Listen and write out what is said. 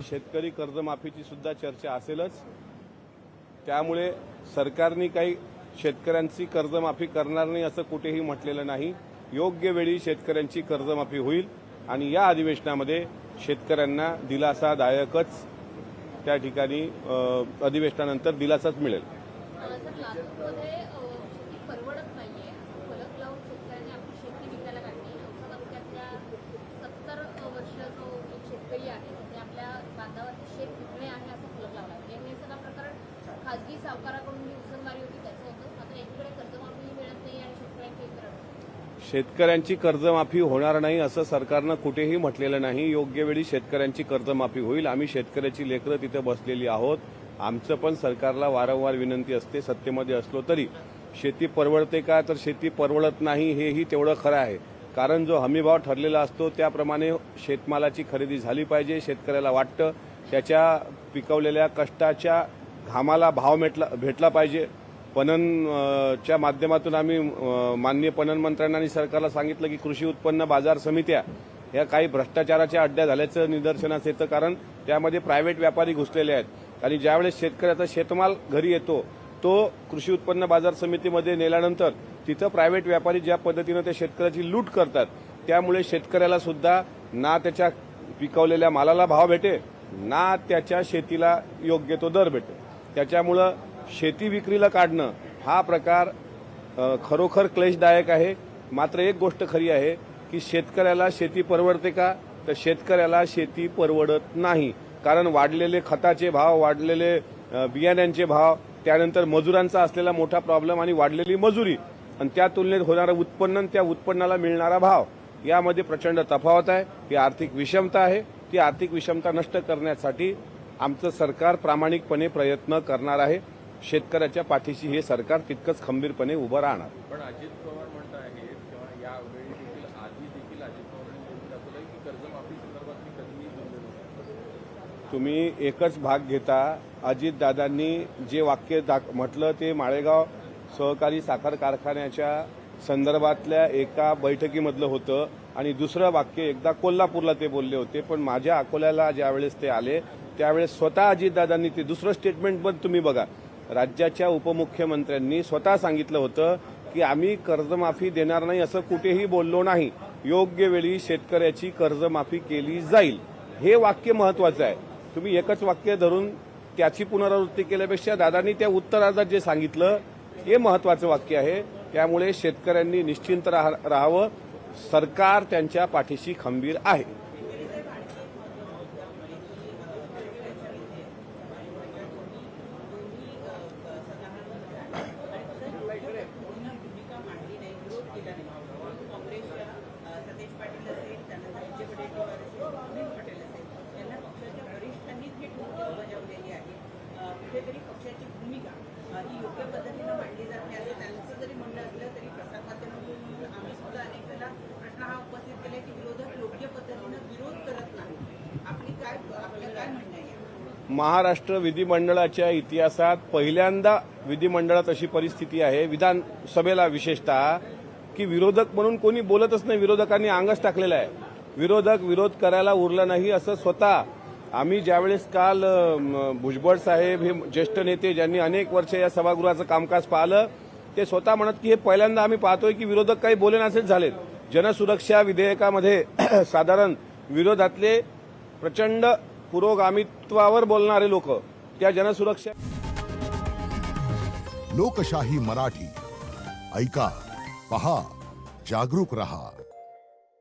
शेतकरी कर्जमाफीची सुद्धा चर्चा असेलच। त्यामुळे सरकारने काही शेतकऱ्यांची कर्जमाफी करणार नाही असं कुठेही म्हटलेलं नाही। योग्य वेळी शेतकऱ्यांची कर्जमाफी होईल आणि या अधिवेशनामध्ये शेतकऱ्यांना दिलासादायकच त्या ठिकाणी अधिवेशनानंतर दिलासाच मिळेल। सर, लातूरमध्ये शेती परवडत नाहीये असं फलक लावून शेतकऱ्यांनी आपली शेती विकायला काढली। औसा तालुक्यातल्या 70 वर्ष जो एक शेतकरी आहे ते आपल्या बांधावरती शेत विकणे आहे असं फलक लावला। हे सगळं प्रकरण खाजगी सावकाराकडून जी उसनमारी होती त्याचं होतं। मात्र एकीकडे कर्जमाफी मिळत नाही आणि शेतकऱ्यांची शेतकऱ्यांची कर्जमाफी होणार नाही असं सरकारनं कुठेही म्हटलेलं नाही। योग्य वेळी शेतकऱ्यांची कर्जमाफी होईल। आम्ही शेतकऱ्याची लेकरं तिथे बसलेली आहोत। आमचं पण सरकारला वारंवार विनंती असते, सत्तेमध्ये असलो तरी शेती परवडते का, तर शेती परवडत नाही हेही तेवढं खरं आहे। कारण जो हमीभाव ठरलेला असतो त्याप्रमाणे शेतमालाची खरेदी झाली पाहिजे। शेतकऱ्याला वाटतं त्याच्या पिकवलेल्या कष्टाच्या घामाला भाव भेटला पाहिजे। पणनच्या माध्यमातून आम्ही माननीय पणन मंत्र्यांना आणि सरकारला सांगितलं की कृषी उत्पन्न बाजार समित्या या काही भ्रष्टाचाराच्या अड्ड्या झाल्याचं निदर्शनास येतं। कारण त्यामध्ये प्रायव्हेट व्यापारी घुसलेले आहेत आणि ज्यावेळेस शेतकऱ्याचा शेतमाल घरी येतो तो कृषी उत्पन्न बाजार समितीमध्ये नेल्यानंतर तिथं प्रायव्हेट व्यापारी ज्या पद्धतीनं त्या शेतकऱ्याची लूट करतात त्यामुळे शेतकऱ्याला सुद्धा ना त्याच्या पिकवलेल्या मालाला भाव भेटे ना त्याच्या शेतीला योग्य तो दर भेटे। त्याच्यामुळं शेती विक्रीला काढणं हा प्रकार खरोखर क्लेशदायक आहे। मात्र एक गोष्ट खरी आहे की शेतकऱ्याला शेती परवडते का, तर शेतकऱ्याला शेती परवडत नाही। कारण वाढलेले खताचे भाव, वाढलेले बियाण्यांचे भाव, त्यानंतर मजुरांचा असलेला मोठा प्रॉब्लेम आणि वाढलेली मजुरी आणि त्या तुलनेत होणारं उत्पन्न, त्या उत्पन्नाला मिळणारा भाव यामध्ये प्रचंड तफावत आहे। ही आर्थिक विषमता आहे। ती आर्थिक विषमता नष्ट करण्यासाठी आमचं सरकार प्रामाणिकपणे प्रयत्न करणार आहे। शेतकऱ्याच्या पाठीशी हे सरकार तितकंच खंबीरपणे उभं राहणार। पण अजित पवार म्हणत आहेत किंवा यावेळी देखील अजित पवारांनी दाखवलं की कर्जमाफी संदर्भात मी कधीही बोललो नाही। तुम्ही एकच भाग घेता। अजितदादांनी जे वाक्य म्हटलं ते माळेगाव सहकारी साखर कारखान्याच्या संदर्भातल्या एका बैठकीमधलं होतं आणि दुसरं वाक्य एकदा कोल्हापूरला ते बोलले होते। पण माझ्या अकोल्याला ज्यावेळेस ते आले त्यावेळेस स्वतः अजितदादांनी ते दुसरं स्टेटमेंट पण तुम्ही बघा। राज्याच्या उपमुख्यमंत्र्यांनी स्वतः सांगितलं होतं की आम्ही कर्जमाफी देणार नाही असं कुठेही बोललो नाही। योग्य वेळी शेतकऱ्याची कर्जमाफी केली जाईल हे वाक्य महत्वाचं आहे। तुम्ही एकच वाक्य धरून त्याची पुनरावृत्ती केल्यापेक्षा दादांनी त्या उत्तरार्धात जे सांगितलं हे महत्वाचं वाक्य आहे। त्यामुळे शेतकऱ्यांनी निश्चिंत राहावं। सरकार त्यांच्या पाठीशी खंबीर आहे। कुठेतरी पक्षाची भूमिका ही योग्य पद्धतीनं मांडली जात नाही असं त्यांचं जरी म्हणणं असलं तरी प्रसार माध्यमातून आम्ही सुद्धा अनेक वेळेला प्रश्न हा उपस्थित केला की विरोधक योग्य पद्धतीनं विरोध करत नाही। आपलं काय म्हणणं आहे? महाराष्ट्र विधिमंडळाच्या इतिहासात पहिल्यांदा विधिमंडळात अशी परिस्थिती आहे, विधानसभेला विशेषतः, की विरोधक म्हणून कोणी बोलतच नाही। विरोधकांनी अंगच टाकलेलं आहे। विरोधक विरोध करायला उरलं नाही असं स्वतः आम्ही ज्यावेळेस काल भुजबळ साहेब हे ज्येष्ठ नेते ज्यांनी अनेक वर्ष या सभागृहाचं कामकाज पाहिलं ते स्वतः म्हणत की हे पहिल्यांदा आम्ही पाहतोय की विरोधक काही बोलेनासेच झालेत। जनसुरक्षा विधेयकामध्ये साधारण विरोधातले प्रचंड पुरोगामित्वावर बोलणारे लोक त्या जनसुरक्षा लोकशाही मराठी ऐका, पहा, जागरूक रहा।